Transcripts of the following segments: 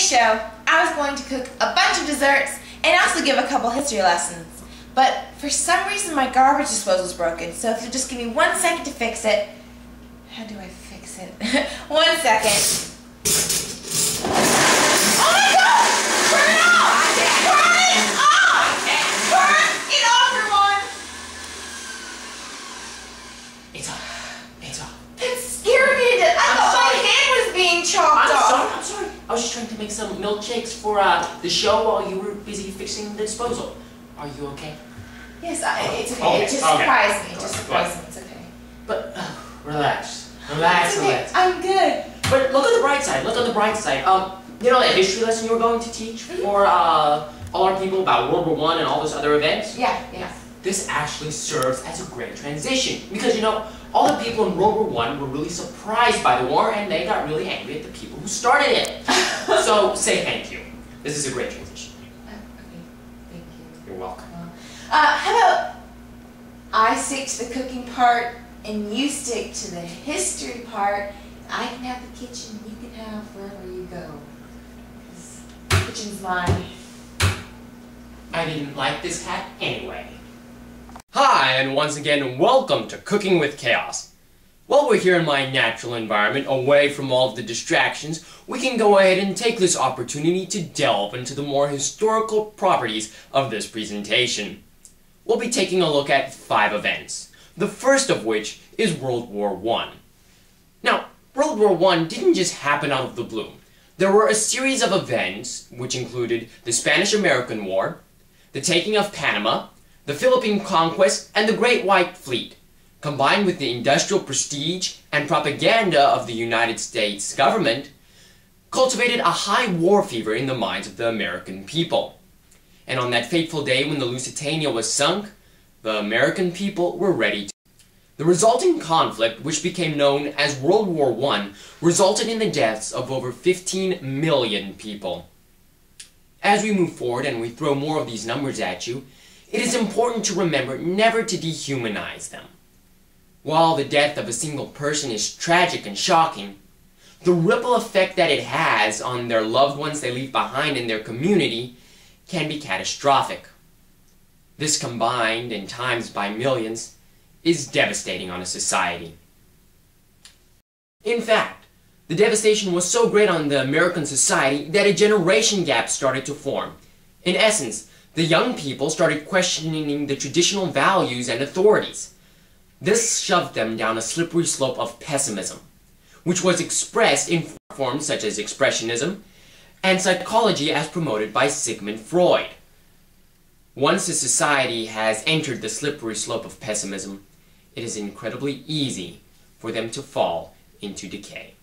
show, I was going to cook a bunch of desserts and also give a couple history lessons. But for some reason my garbage disposal is broken, so if you'll just give me 1 second to fix it. How do I fix it? 1 second. Oh my God! Turn it off! Turn it off! Turn it off, everyone! It's off. It's off. That scared me. I thought my hand was being chopped off. I'm sorry. I was just trying to make some milkshakes for the show while you were busy fixing the disposal. Are you okay? Yes, it's okay. It just surprised me. It's okay. But relax. Relax. I'm good. But look on the bright side. Look on the bright side. You know that history lesson you were going to teach for all our people about World War I and all those other events? Yeah. This actually serves as a great transition because, you know, all the people in World War I were really surprised by the war and they got really angry at the people who started it. So, say thank you. This is a great transition. Okay, thank you. You're welcome. How about I stick to the cooking part and you stick to the history part. I can have the kitchen, you can have wherever you go. The kitchen's mine. I didn't like this hat anyway. Hi, and once again, welcome to Cooking with Chaos. While we're here in my natural environment, away from all of the distractions, we can go ahead and take this opportunity to delve into the more historical properties of this presentation. We'll be taking a look at 5 events, the first of which is World War I. Now, World War I didn't just happen out of the blue. There were a series of events which included the Spanish-American War, the taking of Panama, the Philippine Conquest, and the Great White Fleet, combined with the industrial prestige and propaganda of the United States government, cultivated a high war fever in the minds of the American people. And on that fateful day when the Lusitania was sunk, the American people were ready to. The resulting conflict, which became known as World War I, resulted in the deaths of over 15 million people. As we move forward and we throw more of these numbers at you, it is important to remember never to dehumanize them. While the death of a single person is tragic and shocking, the ripple effect that it has on their loved ones they leave behind in their community can be catastrophic. This combined and times by millions is devastating on a society. In fact, the devastation was so great on the American society that a generation gap started to form. In essence, the young people started questioning the traditional values and authorities. This shoved them down a slippery slope of pessimism, which was expressed in forms such as expressionism and psychology as promoted by Sigmund Freud. Once a society has entered the slippery slope of pessimism, it is incredibly easy for them to fall into decay.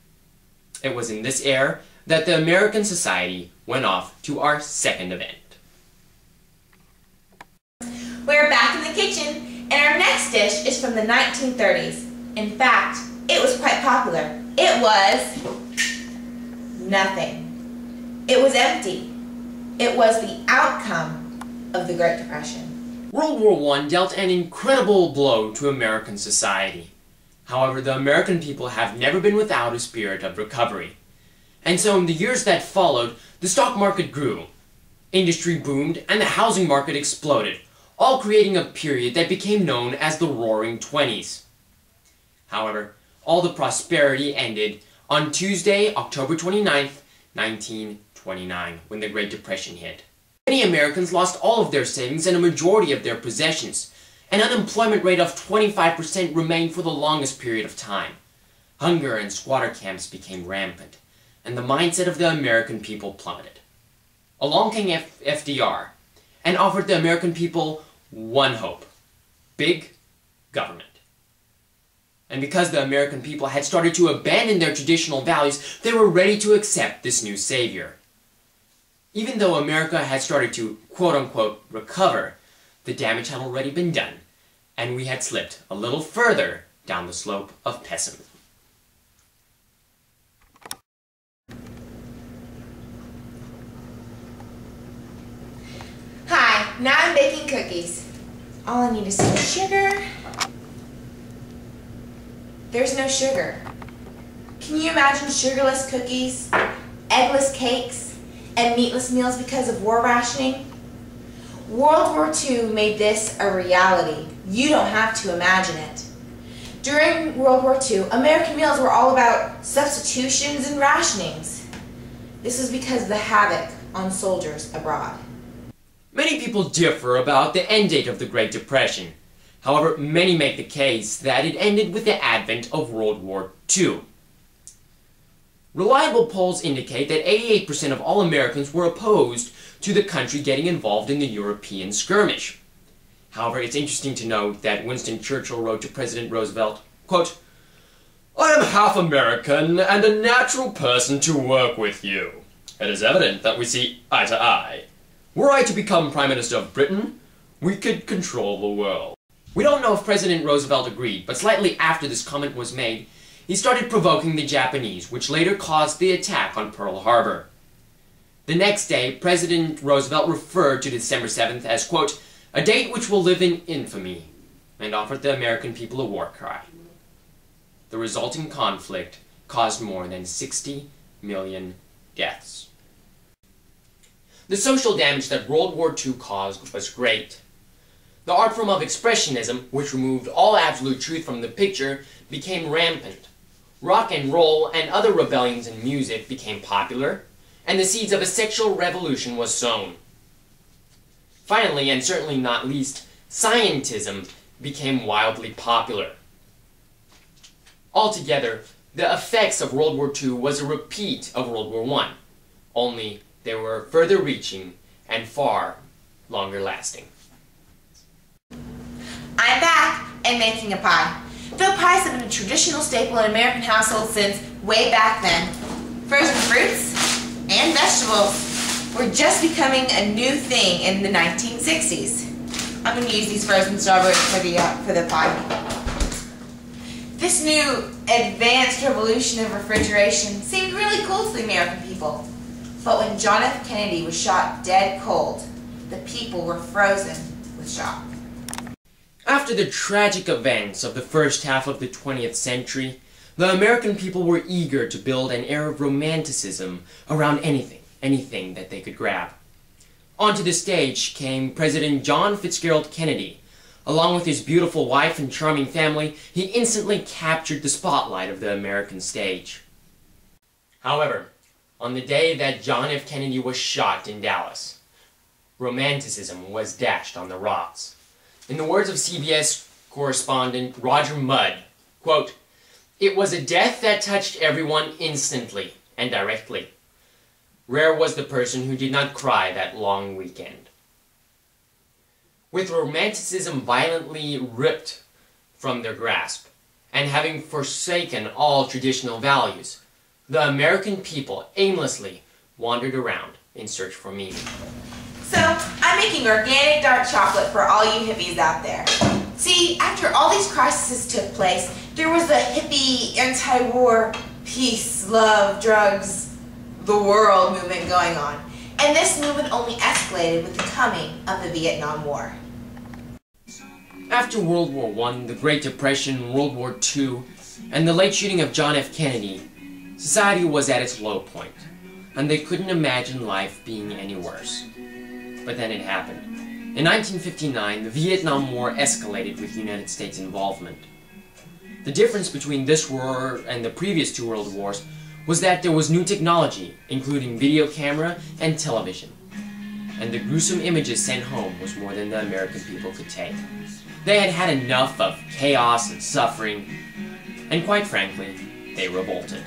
It was in this era that the American society went off to our second event. We're back in the kitchen, and our next dish is from the 1930s. In fact, it was quite popular. It was nothing. It was empty. It was the outcome of the Great Depression. World War I dealt an incredible blow to American society. However, the American people have never been without a spirit of recovery. And so in the years that followed, the stock market grew, industry boomed, and the housing market exploded, all creating a period that became known as the Roaring Twenties. However, all the prosperity ended on Tuesday, October 29th, 1929, when the Great Depression hit. Many Americans lost all of their savings and a majority of their possessions. An unemployment rate of 25% remained for the longest period of time. Hunger and squatter camps became rampant, and the mindset of the American people plummeted. Along came FDR, and offered the American people one hope: big government. And because the American people had started to abandon their traditional values, they were ready to accept this new savior. Even though America had started to, quote-unquote, recover, the damage had already been done, and we had slipped a little further down the slope of pessimism. Hi, now I'm baking cookies. All I need is some sugar. There's no sugar. Can you imagine sugarless cookies, eggless cakes, and meatless meals because of war rationing? World War II made this a reality. You don't have to imagine it. During World War II, American meals were all about substitutions and rationings. This was because of the havoc on soldiers abroad. Many people differ about the end date of the Great Depression. However, many make the case that it ended with the advent of World War II. Reliable polls indicate that 88% of all Americans were opposed to the country getting involved in the European skirmish. However, it's interesting to note that Winston Churchill wrote to President Roosevelt, quote, "I am half American and a natural person to work with you. It is evident that we see eye to eye. Were I to become Prime Minister of Britain, we could control the world." We don't know if President Roosevelt agreed, but slightly after this comment was made, he started provoking the Japanese, which later caused the attack on Pearl Harbor. The next day, President Roosevelt referred to December 7th as, quote, "a date which will live in infamy," and offered the American people a war cry. The resulting conflict caused more than 60 million deaths. The social damage that World War II caused was great. The art form of Expressionism, which removed all absolute truth from the picture, became rampant. Rock and roll and other rebellions in music became popular, and the seeds of a sexual revolution was sown. Finally, and certainly not least, scientism became wildly popular. Altogether, the effects of World War II was a repeat of World War I, only they were further reaching and far longer lasting. I'm back and making a pie. Though pies have been a traditional staple in American households since way back then, frozen fruits and vegetables were just becoming a new thing in the 1960s. I'm going to use these frozen strawberries for the pie. This new advanced revolution of refrigeration seemed really cool to the American people. But when John F. Kennedy was shot dead cold, the people were frozen with shock. After the tragic events of the first half of the 20th century, the American people were eager to build an air of romanticism around anything that they could grab. Onto the stage came President John Fitzgerald Kennedy. Along with his beautiful wife and charming family, he instantly captured the spotlight of the American stage. However, on the day that John F. Kennedy was shot in Dallas, romanticism was dashed on the rocks. In the words of CBS correspondent Roger Mudd, quote, "It was a death that touched everyone instantly and directly. Rare was the person who did not cry that long weekend." With romanticism violently ripped from their grasp, and having forsaken all traditional values, the American people aimlessly wandered around in search for meaning. So, I'm making organic dark chocolate for all you hippies out there. See, after all these crises took place, there was the hippie, anti-war, peace, love, drugs, the world movement going on. And this movement only escalated with the coming of the Vietnam War. After World War I, the Great Depression, World War II, and the late shooting of John F. Kennedy, society was at its low point, and they couldn't imagine life being any worse. But then it happened. In 1959, the Vietnam War escalated with United States involvement. The difference between this war and the previous two world wars was that there was new technology, including video camera and television. And the gruesome images sent home was more than the American people could take. They had had enough of chaos and suffering, and quite frankly, they revolted.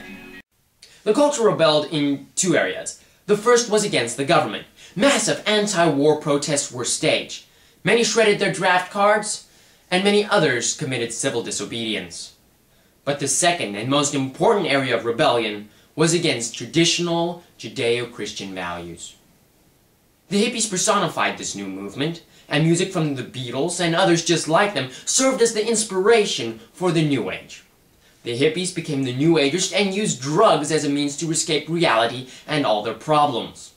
The culture rebelled in two areas. The first was against the government. Massive anti-war protests were staged. Many shredded their draft cards, and many others committed civil disobedience. But the second and most important area of rebellion was against traditional Judeo-Christian values. The hippies personified this new movement, and music from the Beatles and others just like them served as the inspiration for the New Age. The hippies became the New Agers and used drugs as a means to escape reality and all their problems.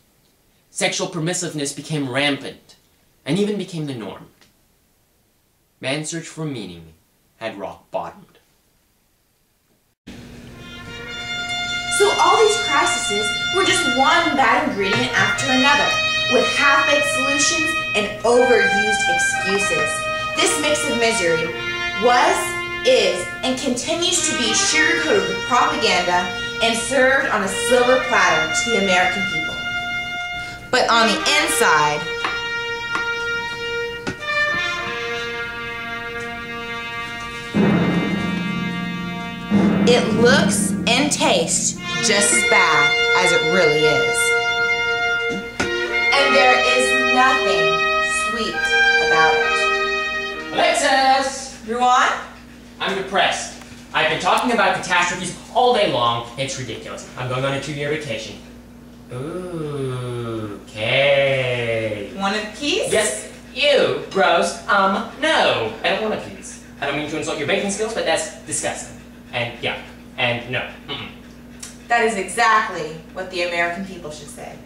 Sexual permissiveness became rampant, and even became the norm. Man's search for meaning had rock bottomed. So all these crises were just one bad ingredient after another, with half-baked solutions and overused excuses. This mix of misery was, is, and continues to be sugar-coated with propaganda and served on a silver platter to the American people. But on the inside, it looks and tastes just as bad as it really is. And there is nothing sweet about it. Alexis! Ruan? I'm depressed. I've been talking about catastrophes all day long. It's ridiculous. I'm going on a 2-year vacation. Ooh, okay. Want a piece? Yes, you, gross. No. I don't want a piece. I don't mean to insult your baking skills, but that's disgusting. And yeah, and no. That is exactly what the American people should say.